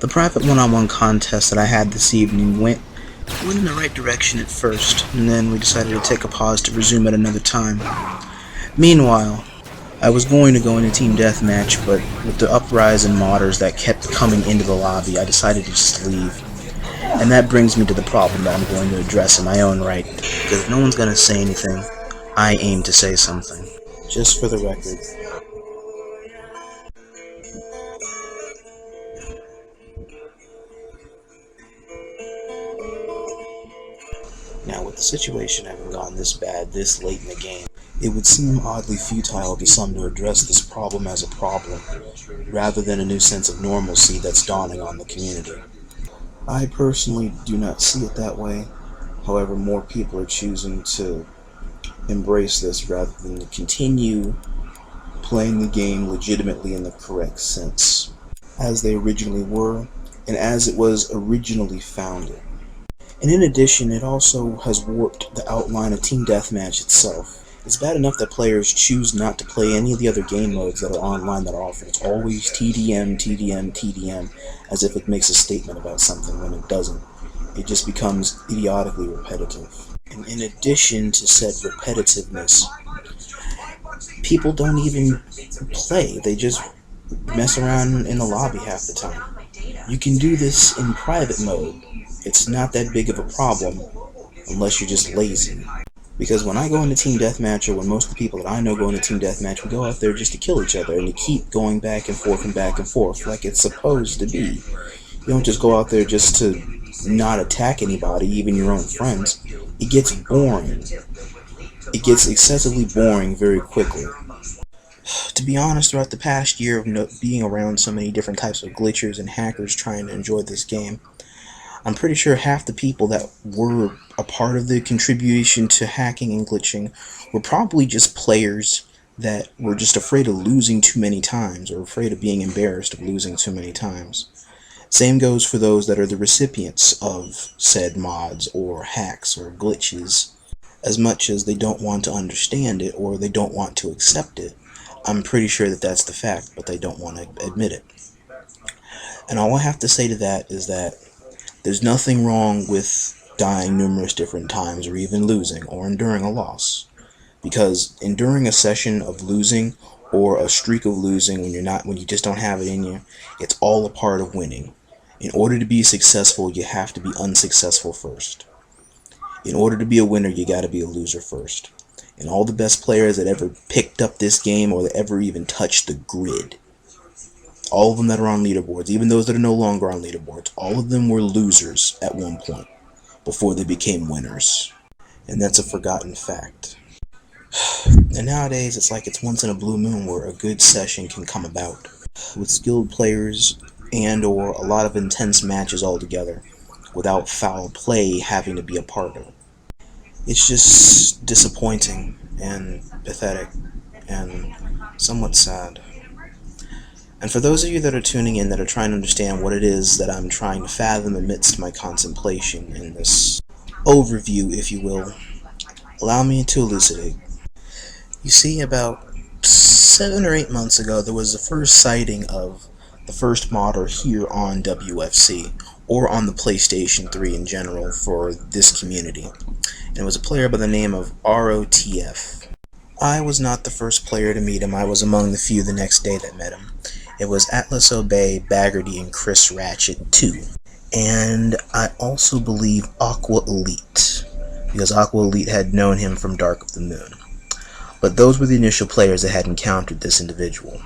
The private one-on-one contest that I had this evening went in the right direction at first, and then we decided to take a pause to resume at another time. Meanwhile, I was going to go into Team Deathmatch, but with the uprise in modders that kept coming into the lobby, I decided to just leave. And that brings me to the problem that I'm going to address in my own right, because if no one's going to say anything, I aim to say something. Just for the record. Now, with the situation having gone this bad this late in the game, it would seem oddly futile to some to address this problem as a problem, rather than a new sense of normalcy that's dawning on the community. I personally do not see it that way. However, more people are choosing to embrace this rather than to continue playing the game legitimately in the correct sense, as they originally were, and as it was originally founded. And in addition, it also has warped the outline of Team Deathmatch itself. It's bad enough that players choose not to play any of the other game modes that are online that are offered. It's always TDM, TDM, TDM, as if it makes a statement about something when it doesn't. It just becomes idiotically repetitive. And in addition to said repetitiveness, people don't even play. They just mess around in the lobby half the time. You can do this in private mode. It's not that big of a problem unless you're just lazy. Because when I go into Team Deathmatch, or when most of the people that I know go into Team Deathmatch, we go out there just to kill each other and to keep going back and forth like it's supposed to be. You don't just go out there just to not attack anybody, even your own friends. It gets boring. It gets excessively boring very quickly. To be honest, throughout the past year of being around so many different types of glitchers and hackers trying to enjoy this game, I'm pretty sure half the people that were a part of the contribution to hacking and glitching were probably just players that were just afraid of losing too many times, or afraid of being embarrassed of losing too many times. Same goes for those that are the recipients of said mods or hacks or glitches. As much as they don't want to understand it or they don't want to accept it, I'm pretty sure that that's the fact, but they don't want to admit it. And all I have to say to that is that there's nothing wrong with dying numerous different times, or even losing, or enduring a loss. Because enduring a session of losing, or a streak of losing when you just don't have it in you, it's all a part of winning. In order to be successful, you have to be unsuccessful first. In order to be a winner, you gotta be a loser first. And all the best players that ever picked up this game, or that ever even touched the grid, all of them that are on leaderboards, even those that are no longer on leaderboards, all of them were losers at one point before they became winners. And that's a forgotten fact. And nowadays, it's like it's once in a blue moon where a good session can come about, with skilled players and or a lot of intense matches altogether, without foul play having to be a part of it. It's just disappointing and pathetic and somewhat sad. And for those of you that are tuning in that are trying to understand what it is that I'm trying to fathom amidst my contemplation in this overview, if you will, allow me to elucidate. You see, about 7 or 8 months ago, there was the first sighting of the first modder here on WFC, or on the PlayStation 3 in general for this community. And it was a player by the name of ROTF. I was not the first player to meet him. I was among the few the next day that met him. It was Atlas Obey, Baggerty, and Chris Ratchet 2. And I also believe Aqua Elite, because Aqua Elite had known him from Dark of the Moon. But those were the initial players that had encountered this individual.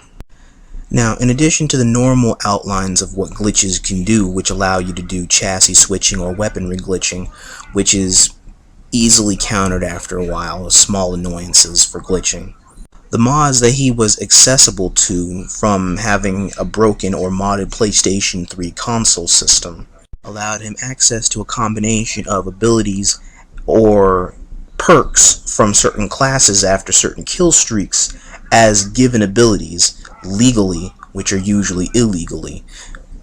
Now, in addition to the normal outlines of what glitches can do, which allow you to do chassis switching or weaponry glitching, which is easily countered after a while as small annoyances for glitching, the mods that he was accessible to from having a broken or modded PlayStation 3 console system allowed him access to a combination of abilities or perks from certain classes after certain kill streaks as given abilities legally, which are usually illegally.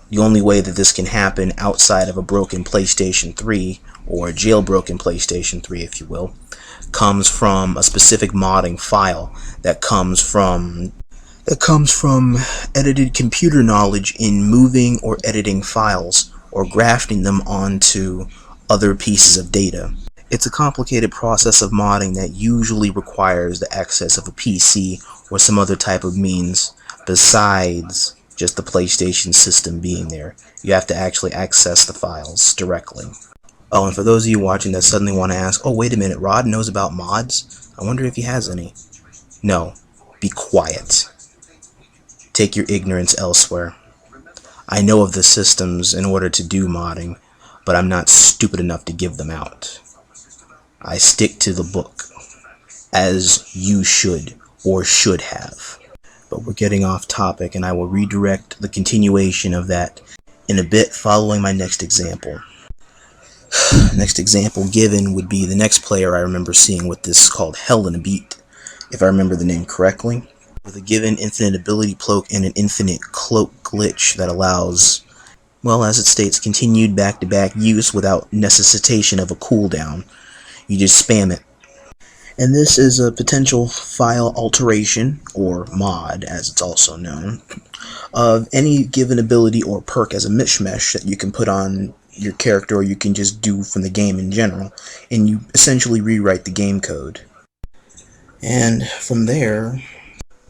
The only way that this can happen outside of a broken PlayStation 3, or a jailbroken PlayStation 3 if you will, comes from a specific modding file that comes from It comes from edited computer knowledge in moving or editing files or grafting them onto other pieces of data. It's a complicated process of modding that usually requires the access of a PC or some other type of means besides just the PlayStation system being there. You have to actually access the files directly. Oh, and for those of you watching that suddenly want to ask, oh wait a minute, Rod knows about mods? I wonder if he has any. No, be quiet. Take your ignorance elsewhere. I know of the systems in order to do modding, but I'm not stupid enough to give them out. I stick to the book, as you should, or should have. But we're getting off topic, and I will redirect the continuation of that in a bit following my next example. Next example given would be the next player I remember seeing with this called Hell in a Beat, if I remember the name correctly. With a given infinite ability cloak and an infinite cloak glitch that allows, well, as it states, continued back-to-back use without necessitation of a cooldown. You just spam it. And this is a potential file alteration, or mod as it's also known, of any given ability or perk as a mishmash that you can put on your character, or you can just do from the game in general, and you essentially rewrite the game code. And from there,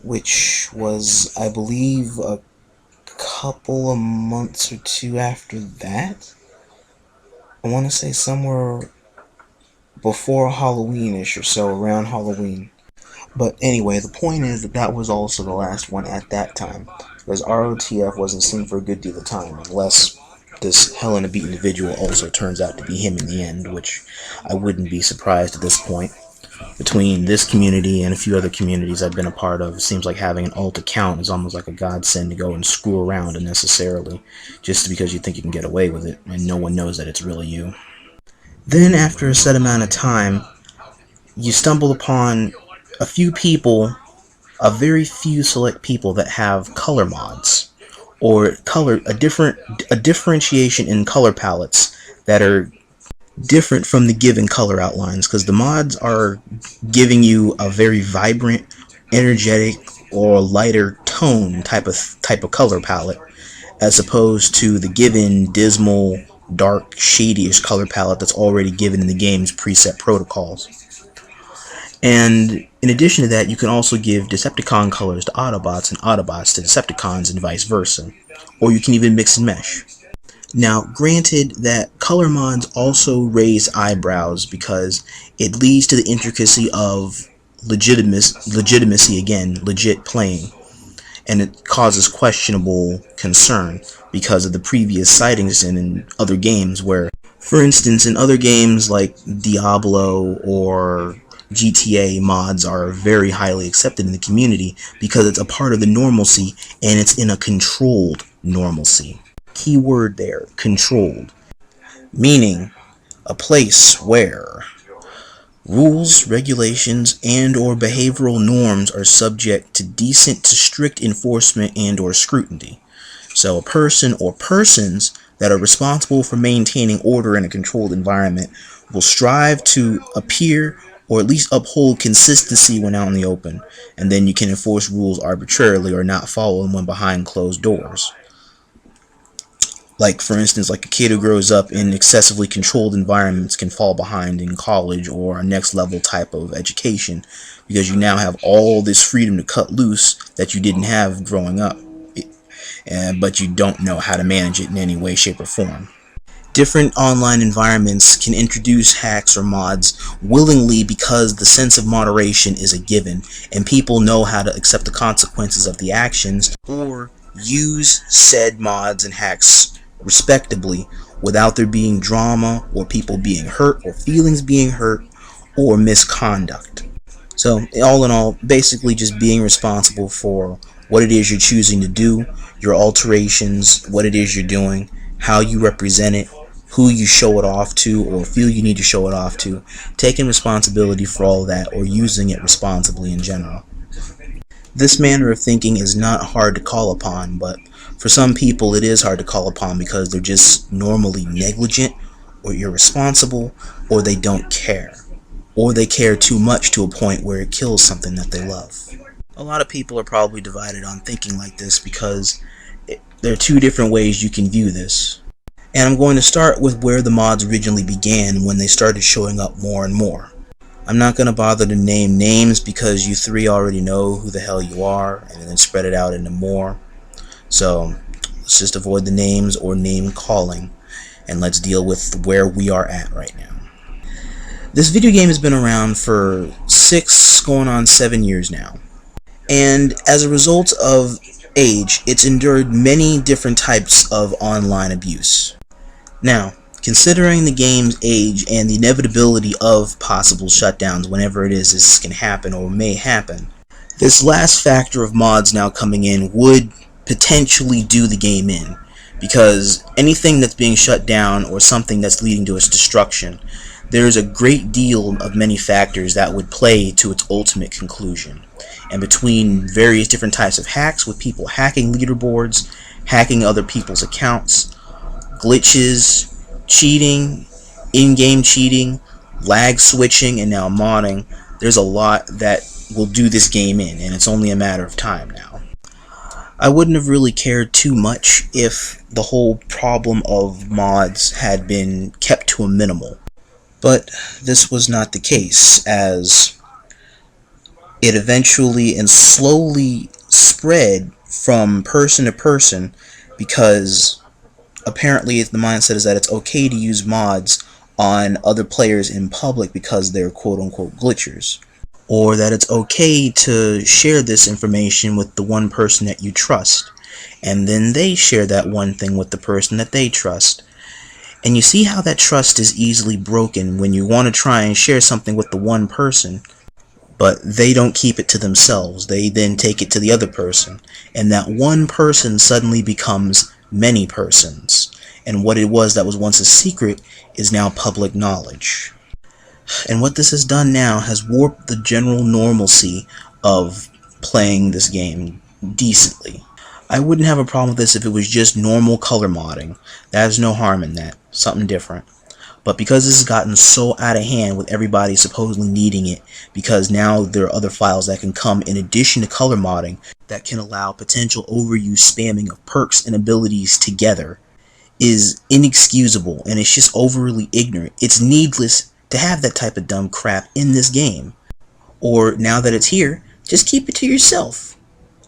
which was, I believe, a couple of months or two after that, I want to say somewhere before Halloween-ish or so, around Halloween. But anyway, the point is that that was also the last one at that time, because ROTF wasn't seen for a good deal of time, unless this Hell in a Beat individual also turns out to be him in the end, which I wouldn't be surprised at this point. Between this community and a few other communities I've been a part of, it seems like having an alt account is almost like a godsend to go and screw around unnecessarily, just because you think you can get away with it, and no one knows that it's really you. Then, after a set amount of time, you stumble upon a few people, a very few select people that have color mods, or a differentiation in color palettes that are different from the given color outlines, because the mods are giving you a very vibrant, energetic, or lighter tone type of color palette, as opposed to the given dismal, dark, shadyish color palette that's already given in the game's preset protocols. And in addition to that, you can also give Decepticon colors to Autobots and Autobots to Decepticons and vice versa. Or you can even mix and mesh. Now, granted that color mods also raise eyebrows because it leads to the intricacy of legitimacy again, legit playing. And it causes questionable concern because of the previous sightings in other games where, for instance, in other games like Diablo or GTA, mods are very highly accepted in the community because it's a part of the normalcy and it's in a controlled normalcy. Key word there, controlled. Meaning a place where rules, regulations, and or behavioral norms are subject to decent to strict enforcement and or scrutiny. So a person or persons that are responsible for maintaining order in a controlled environment will strive to appear or at least uphold consistency when out in the open, and then you can enforce rules arbitrarily or not follow them when behind closed doors. Like, for instance, like a kid who grows up in excessively controlled environments can fall behind in college or a next level type of education because you now have all this freedom to cut loose that you didn't have growing up, but you don't know how to manage it in any way, shape, or form. Different online environments can introduce hacks or mods willingly because the sense of moderation is a given and people know how to accept the consequences of the actions or use said mods and hacks respectably without there being drama or people being hurt or feelings being hurt or misconduct. So all in all, basically just being responsible for what it is you're choosing to do, your alterations, what it is you're doing, how you represent it, who you show it off to or feel you need to show it off to, taking responsibility for all of that or using it responsibly in general. This manner of thinking is not hard to call upon, but for some people it is hard to call upon because they're just normally negligent or irresponsible, or they don't care, or they care too much to a point where it kills something that they love. A lot of people are probably divided on thinking like this because there are two different ways you can view this. And I'm going to start with where the mods originally began when they started showing up more and more. I'm not going to bother to name names because you three already know who the hell you are, and then spread it out into more. So let's just avoid the names or name calling, and let's deal with where we are at right now. This video game has been around for 6 going on 7 years now. And as a result of age, it's endured many different types of online abuse. Now, considering the game's age and the inevitability of possible shutdowns whenever it is this can happen or may happen, this last factor of mods now coming in would potentially do the game in, because anything that's being shut down or something that's leading to its destruction, there's a great deal of many factors that would play to its ultimate conclusion. And between various different types of hacks, with people hacking leaderboards, hacking other people's accounts, glitches, cheating, in-game cheating, lag switching, and now modding, there's a lot that will do this game in, and it's only a matter of time now. I wouldn't have really cared too much if the whole problem of mods had been kept to a minimal. But this was not the case, as it eventually and slowly spread from person to person, because apparently the mindset is that it's okay to use mods on other players in public because they're quote-unquote glitchers, or that it's okay to share this information with the one person that you trust, and then they share that one thing with the person that they trust. And you see how that trust is easily broken when you want to try and share something with the one person, but they don't keep it to themselves. They then take it to the other person, and that one person suddenly becomes many persons, and what it was that was once a secret is now public knowledge. And what this has done now has warped the general normalcy of playing this game decently. I wouldn't have a problem with this if it was just normal color modding. There's no harm in that. Something different. But because this has gotten so out of hand with everybody supposedly needing it, because now there are other files that can come in addition to color modding that can allow potential overuse spamming of perks and abilities together, is inexcusable, and it's just overly ignorant. It's needless to have that type of dumb crap in this game. Or now that it's here, just keep it to yourself.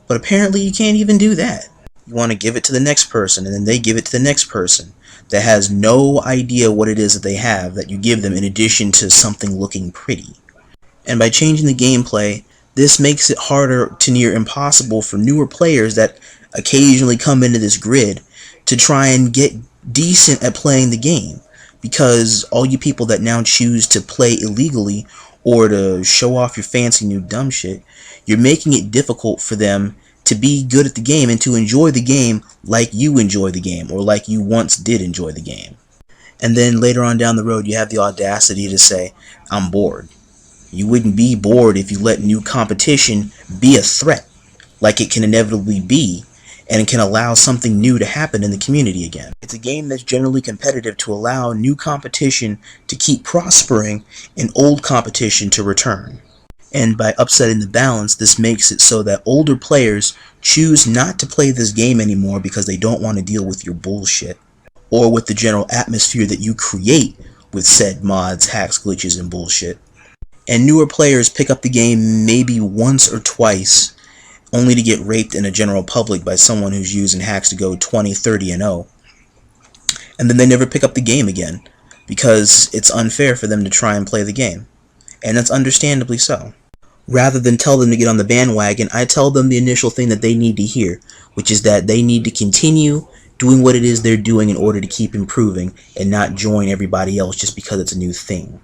But apparently you can't even do that. You want to give it to the next person, and then they give it to the next person that has no idea what it is that they have that you give them in addition to something looking pretty. And by changing the gameplay, this makes it harder to near impossible for newer players that occasionally come into this grid to try and get decent at playing the game, because all you people that now choose to play illegally or to show off your fancy new dumb shit, you're making it difficult for them to be good at the game and to enjoy the game like you enjoy the game, or like you once did enjoy the game. And then later on down the road, you have the audacity to say, I'm bored. You wouldn't be bored if you let new competition be a threat, like it can inevitably be, and it can allow something new to happen in the community again. It's a game that's generally competitive to allow new competition to keep prospering and old competition to return. And by upsetting the balance, this makes it so that older players choose not to play this game anymore because they don't want to deal with your bullshit, or with the general atmosphere that you create with said mods, hacks, glitches, and bullshit. And newer players pick up the game maybe once or twice, only to get raped in a general public by someone who's using hacks to go 20, 30, and 0. And then they never pick up the game again, because it's unfair for them to try and play the game. And that's understandably so. Rather than tell them to get on the bandwagon, I tell them the initial thing that they need to hear, which is that they need to continue doing what it is they're doing in order to keep improving, and not join everybody else just because it's a new thing.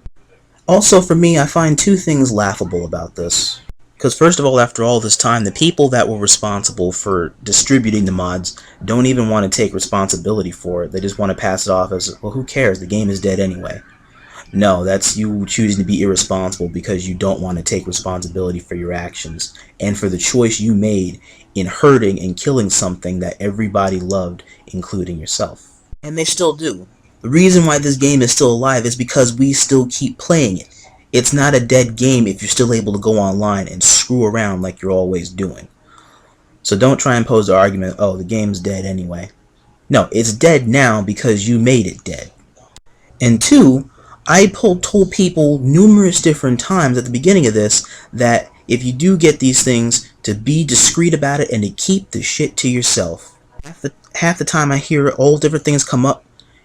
Also, for me, I find two things laughable about this. Because first of all, after all this time, the people that were responsible for distributing the mods don't even want to take responsibility for it. They just want to pass it off as, well, who cares? The game is dead anyway. No, that's you choosing to be irresponsible because you don't want to take responsibility for your actions and for the choice you made in hurting and killing something that everybody loved, including yourself. And they still do. The reason why this game is still alive is because we still keep playing it. It's not a dead game if you're still able to go online and screw around like you're always doing. So don't try and pose the argument, oh, the game's dead anyway. No, it's dead now because you made it dead. And two, I told people numerous different times at the beginning of this that if you do get these things, to be discreet about it and to keep the shit to yourself. Half the time I hear all different things come up.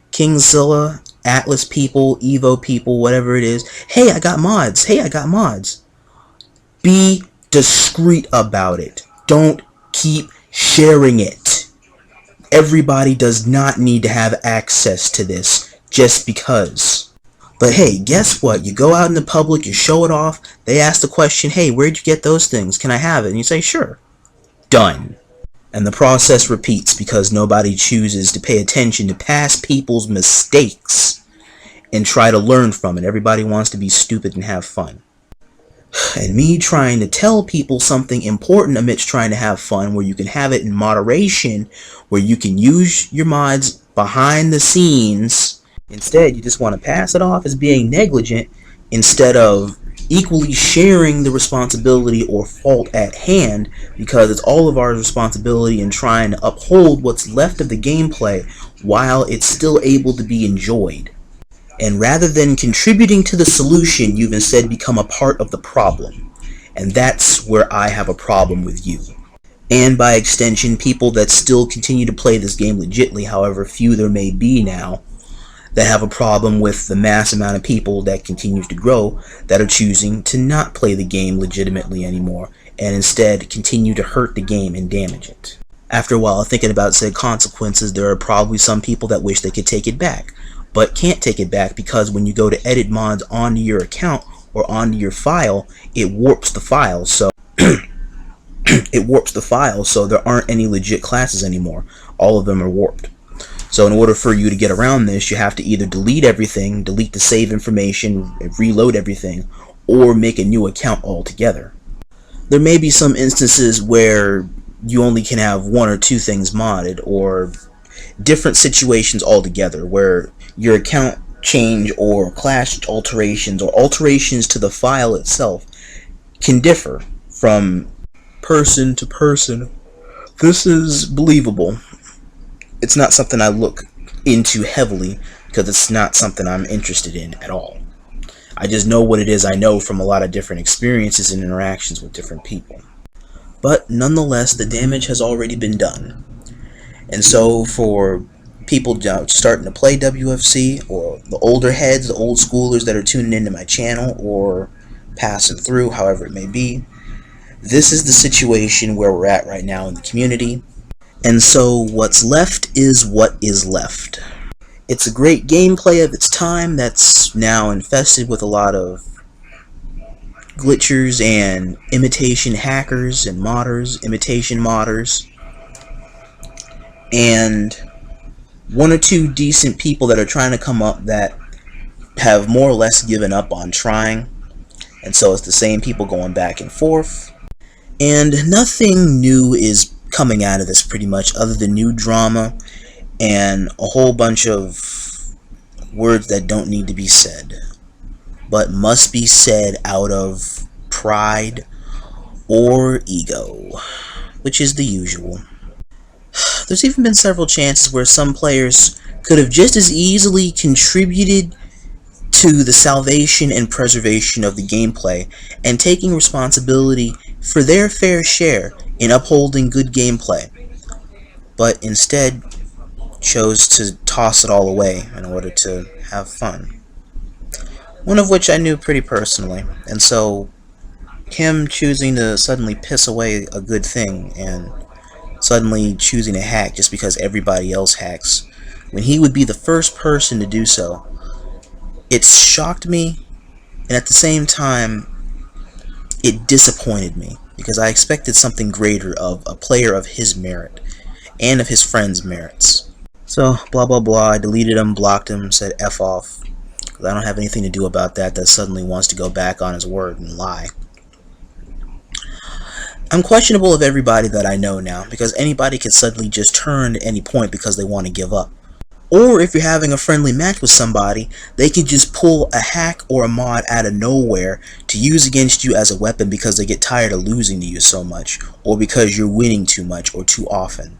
Kingzilla, Atlas people, Evo people, whatever it is. Hey, I got mods. Hey, I got mods. Be discreet about it. Don't keep sharing it. Everybody does not need to have access to this just because. But hey, guess what? You go out in the public, you show it off, they ask the question, hey, where'd you get those things? Can I have it? And you say, sure. Done. And the process repeats because nobody chooses to pay attention to past people's mistakes and try to learn from it. Everybody wants to be stupid and have fun. And me trying to tell people something important amidst trying to have fun, where you can have it in moderation, where you can use your mods behind the scenes. Instead, you just want to pass it off as being negligent instead of equally sharing the responsibility or fault at hand, because it's all of our responsibility in trying to uphold what's left of the gameplay while it's still able to be enjoyed. And rather than contributing to the solution, you've instead become a part of the problem. And that's where I have a problem with you. And by extension, people that still continue to play this game legitly, however few there may be now, that have a problem with the mass amount of people that continues to grow that are choosing to not play the game legitimately anymore and instead continue to hurt the game and damage it. After a while, thinking about said consequences, there are probably some people that wish they could take it back, but can't take it back because when you go to edit mods onto your account or onto your file, it warps the file. So so there aren't any legit classes anymore. All of them are warped. So in order for you to get around this, you have to either delete everything, delete the save information, reload everything, or make a new account altogether. There may be some instances where you only can have one or two things modded, or different situations altogether where your account change or class alterations or alterations to the file itself can differ from person to person. This is believable. It's not something I look into heavily because it's not something I'm interested in at all. I just know what it is I know from a lot of different experiences and interactions with different people. But nonetheless, the damage has already been done. And so for people starting to play WFC, or the older heads, the old schoolers that are tuning into my channel or passing through, however it may be, this is the situation where we're at right now in the community. And so what's left is what is left. It's a great gameplay of its time that's now infested with a lot of glitchers and imitation hackers and modders, imitation modders, and one or two decent people that are trying to come up that have more or less given up on trying. And so it's the same people going back and forth. And nothing new is coming out of this pretty much, other than new drama and a whole bunch of words that don't need to be said, but must be said out of pride or ego, which is the usual. There's even been several chances where some players could have just as easily contributed to the salvation and preservation of the gameplay and taking responsibility for their fair share in upholding good gameplay, but instead chose to toss it all away in order to have fun. One of which I knew pretty personally, and so him choosing to suddenly piss away a good thing and suddenly choosing to hack just because everybody else hacks, when he would be the first person to do so, it shocked me, and at the same time it disappointed me, because I expected something greater of a player of his merit and of his friends' merits. So, blah blah blah, I deleted him, blocked him, said F off, because I don't have anything to do about that suddenly wants to go back on his word and lie. I'm questionable of everybody that I know now, because anybody could suddenly just turn at any point because they want to give up. Or if you're having a friendly match with somebody, they could just pull a hack or a mod out of nowhere to use against you as a weapon because they get tired of losing to you so much, or because you're winning too much or too often.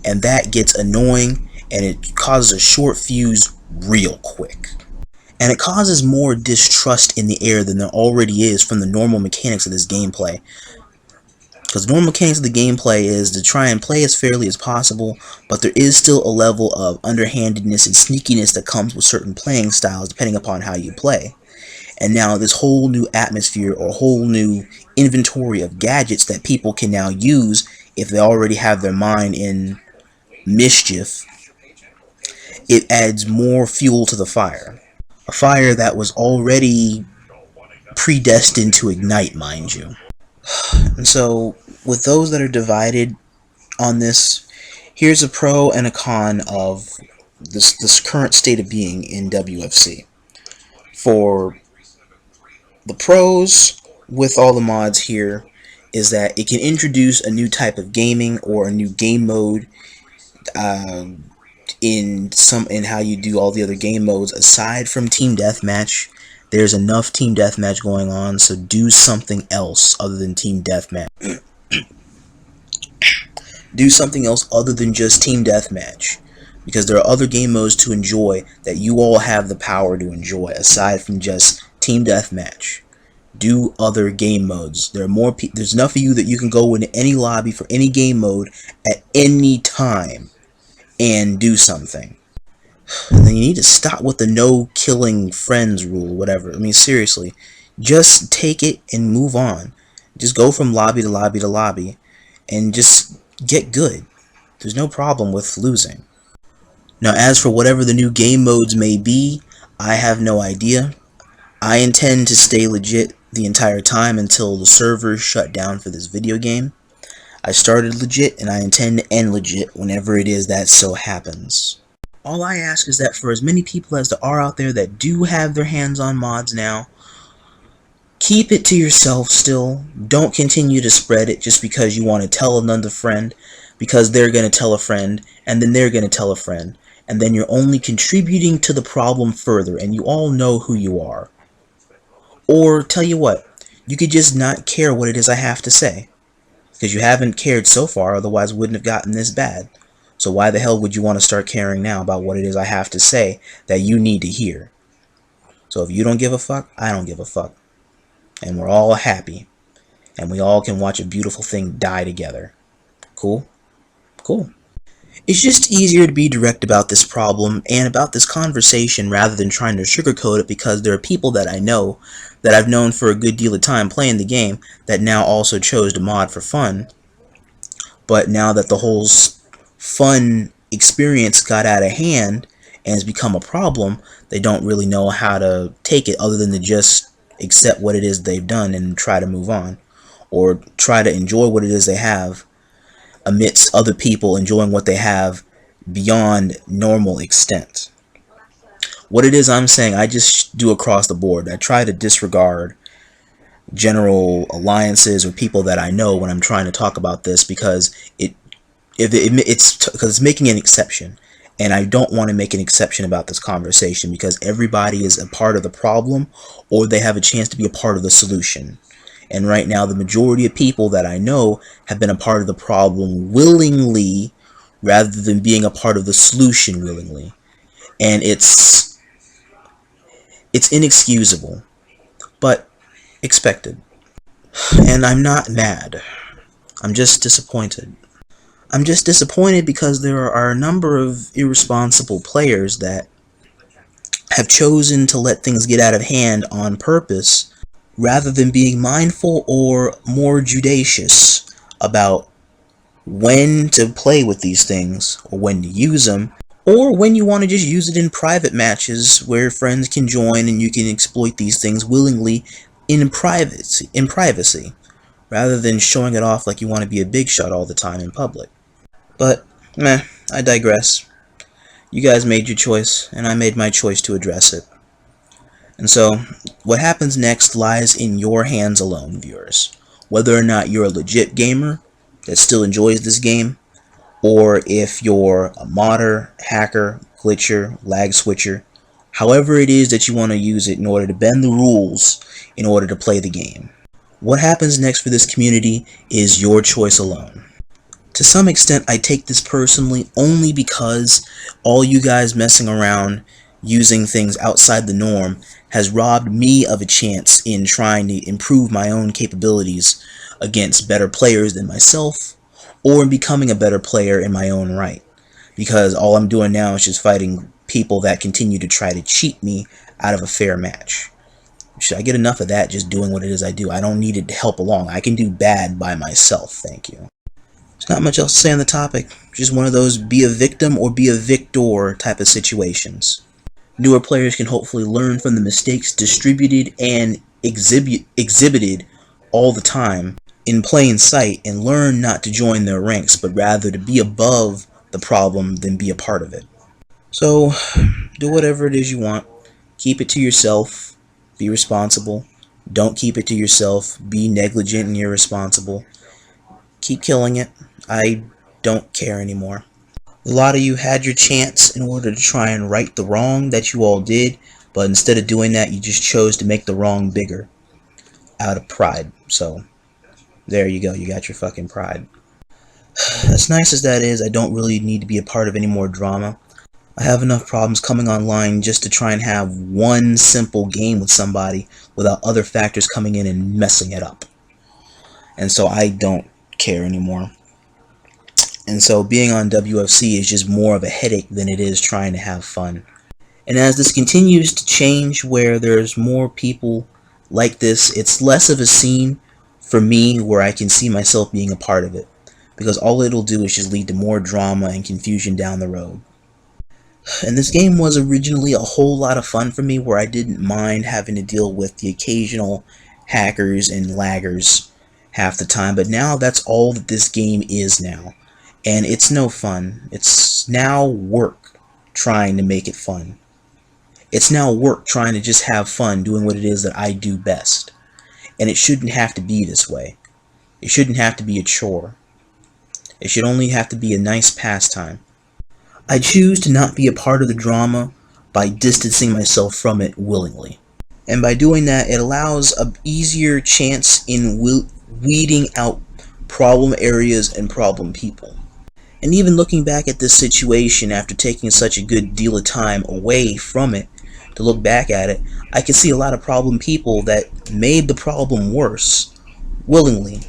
And that gets annoying, and it causes a short fuse real quick. And it causes more distrust in the air than there already is from the normal mechanics of this gameplay. Because the normal mechanics of the gameplay is to try and play as fairly as possible, but there is still a level of underhandedness and sneakiness that comes with certain playing styles depending upon how you play. And now this whole new atmosphere or whole new inventory of gadgets that people can now use if they already have their mind in mischief, it adds more fuel to the fire. A fire that was already predestined to ignite, mind you. And so, with those that are divided on this, here's a pro and a con of this current state of being in WFC. For the pros, with all the mods here, is that it can introduce a new type of gaming or a new game mode in how you do all the other game modes. Aside from team deathmatch, there's enough team deathmatch going on, so do something else other than team deathmatch. Do something else other than just team deathmatch, because there are other game modes to enjoy that you all have the power to enjoy aside from just team deathmatch. Do other game modes. There's enough of you that you can go into any lobby for any game mode at any time and do something. And then you need to stop with the no killing friends rule, whatever. I mean, seriously, just take it and move on. Just go from lobby to lobby to lobby and just get good. There's no problem with losing. Now, as for whatever the new game modes may be, I have no idea. I intend to stay legit the entire time until the servers shut down for this video game. I started legit, and I intend to end legit whenever it is that so happens. All I ask is that for as many people as there are out there that do have their hands on mods now, keep it to yourself still. Don't continue to spread it just because you want to tell another friend, because they're going to tell a friend, and then they're going to tell a friend. And then you're only contributing to the problem further, and you all know who you are. Or, tell you what, you could just not care what it is I have to say. Because you haven't cared so far, otherwise it wouldn't have gotten this bad. So why the hell would you want to start caring now about what it is I have to say that you need to hear? So if you don't give a fuck, I don't give a fuck. And we're all happy. And we all can watch a beautiful thing die together. Cool? Cool. It's just easier to be direct about this problem and about this conversation rather than trying to sugarcoat it, because there are people that I know that I've known for a good deal of time playing the game that now also chose to mod for fun. But now that the whole fun experience got out of hand and has become a problem, they don't really know how to take it other than to just accept what it is they've done and try to move on, or try to enjoy what it is they have amidst other people enjoying what they have beyond normal extent. What it is I'm saying, I just do across the board. I try to disregard general alliances or people that I know when I'm trying to talk about this, because it's making an exception, and I don't want to make an exception about this conversation, because everybody is a part of the problem, or they have a chance to be a part of the solution. And right now, the majority of people that I know have been a part of the problem willingly, rather than being a part of the solution willingly. And it's inexcusable, but expected. And I'm not mad. I'm just disappointed. I'm just disappointed because there are a number of irresponsible players that have chosen to let things get out of hand on purpose, rather than being mindful or more judicious about when to play with these things, or when to use them, or when you want to just use it in private matches where friends can join and you can exploit these things willingly in privacy, rather than showing it off like you want to be a big shot all the time in public. But, meh, I digress. You guys made your choice, and I made my choice to address it. And so, what happens next lies in your hands alone, viewers. Whether or not you're a legit gamer that still enjoys this game, or if you're a modder, hacker, glitcher, lag switcher, however it is that you want to use it in order to bend the rules in order to play the game. What happens next for this community is your choice alone. To some extent, I take this personally only because all you guys messing around using things outside the norm has robbed me of a chance in trying to improve my own capabilities against better players than myself, or in becoming a better player in my own right. Because all I'm doing now is just fighting people that continue to try to cheat me out of a fair match. Should I get enough of that just doing what it is I do? I don't need it to help along. I can do bad by myself, thank you. There's not much else to say on the topic. Just one of those be a victim or be a victor type of situations. Newer players can hopefully learn from the mistakes distributed and exhibited all the time in plain sight and learn not to join their ranks, but rather to be above the problem than be a part of it. So, do whatever it is you want. Keep it to yourself. Be responsible. Don't keep it to yourself. Be negligent and irresponsible. Keep killing it. I don't care anymore. A lot of you had your chance in order to try and right the wrong that you all did, but instead of doing that, you just chose to make the wrong bigger out of pride. So, there you go. You got your fucking pride. As nice as that is, I don't really need to be a part of any more drama. I have enough problems coming online just to try and have one simple game with somebody without other factors coming in and messing it up. And so I don't care anymore. And so being on WFC is just more of a headache than it is trying to have fun. And as this continues to change where there's more people like this, it's less of a scene for me where I can see myself being a part of it. Because all it'll do is just lead to more drama and confusion down the road. And this game was originally a whole lot of fun for me where I didn't mind having to deal with the occasional hackers and laggers half the time. But now that's all that this game is now. And it's no fun. It's now work trying to make it fun. It's now work trying to just have fun doing what it is that I do best. And it shouldn't have to be this way. It shouldn't have to be a chore. It should only have to be a nice pastime. I choose to not be a part of the drama by distancing myself from it willingly. And by doing that, it allows an easier chance in weeding out problem areas and problem people. And even looking back at this situation after taking such a good deal of time away from it to look back at it, I can see a lot of problem people that made the problem worse willingly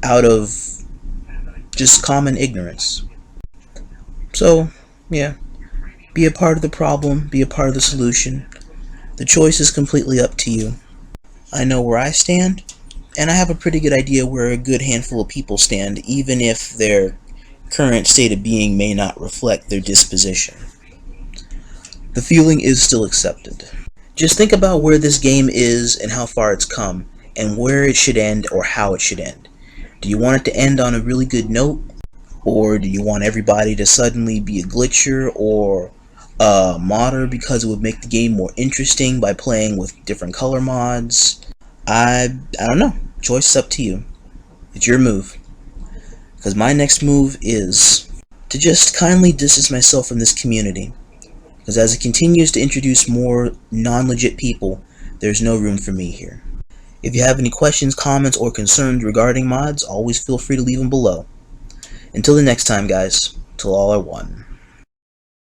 out of just common ignorance. So, yeah, be a part of the problem, be a part of the solution. The choice is completely up to you. I know where I stand, and I have a pretty good idea where a good handful of people stand, even if their current state of being may not reflect their disposition. The feeling is still accepted. Just think about where this game is and how far it's come, and where it should end or how it should end. Do you want it to end on a really good note? Or do you want everybody to suddenly be a glitcher or a modder because it would make the game more interesting by playing with different color mods? I don't know. Choice is up to you. It's your move. Because my next move is to just kindly distance myself from this community. Because as it continues to introduce more non-legit people, there's no room for me here. If you have any questions, comments, or concerns regarding mods, always feel free to leave them below. Until the next time, guys, till all are one.